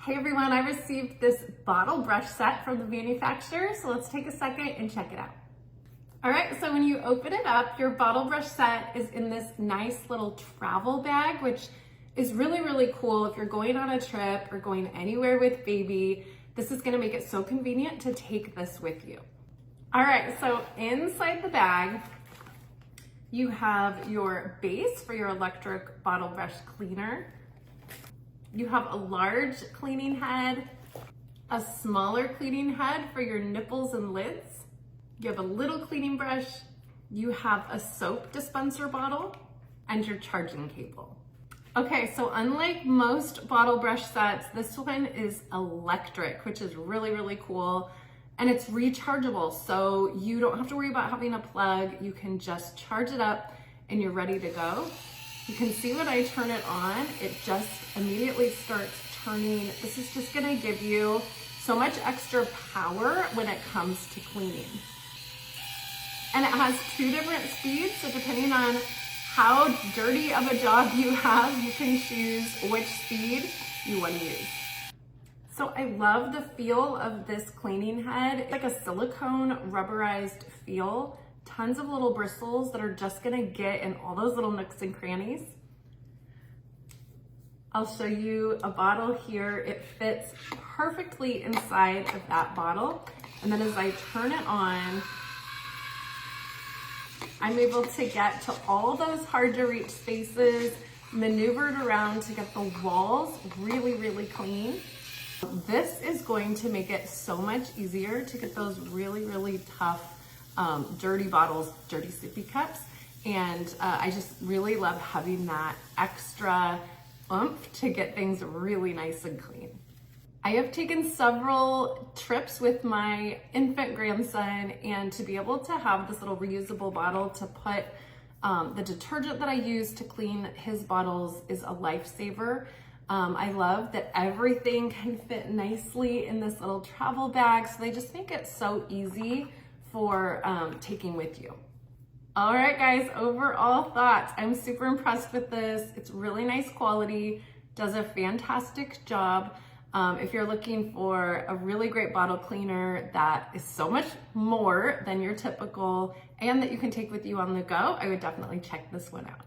Hey everyone, I received this bottle brush set from the manufacturer, so let's take a second and check it out. All right, so when you open it up, your bottle brush set is in this nice little travel bag, which is really, really cool if you're going on a trip or going anywhere with baby. This is gonna make it so convenient to take this with you. All right, so inside the bag, you have your base for your electric bottle brush cleaner. You have a large cleaning head, a smaller cleaning head for your nipples and lids. You have a little cleaning brush. You have a soap dispenser bottle and your charging cable. Okay, so unlike most bottle brush sets, this one is electric, which is really, really cool. And it's rechargeable, so you don't have to worry about having a plug. You can just charge it up and you're ready to go. You can see when I turn it on, it just immediately starts turning. This is just gonna give you so much extra power when it comes to cleaning. And it has 2 different speeds, so depending on how dirty of a job you have, you can choose which speed you wanna use. So I love the feel of this cleaning head. It's like a silicone rubberized feel. Tons of little bristles that are just gonna get in all those little nooks and crannies. I'll show you a bottle here. It fits perfectly inside of that bottle. And then as I turn it on, I'm able to get to all those hard to reach spaces, maneuvered around to get the walls really, really clean. This is going to make it so much easier to get those really, really tough dirty bottles, dirty sippy cups. And I just really love having that extra oomph to get things really nice and clean. I have taken several trips with my infant grandson, and to be able to have this little reusable bottle to put the detergent that I use to clean his bottles is a lifesaver. I love that everything can fit nicely in this little travel bag, so they just make it so easy for taking with you. All right, guys, overall thoughts. I'm super impressed with this. It's really nice quality, does a fantastic job. If you're looking for a really great bottle cleaner that is so much more than your typical and that you can take with you on the go, I would definitely check this one out.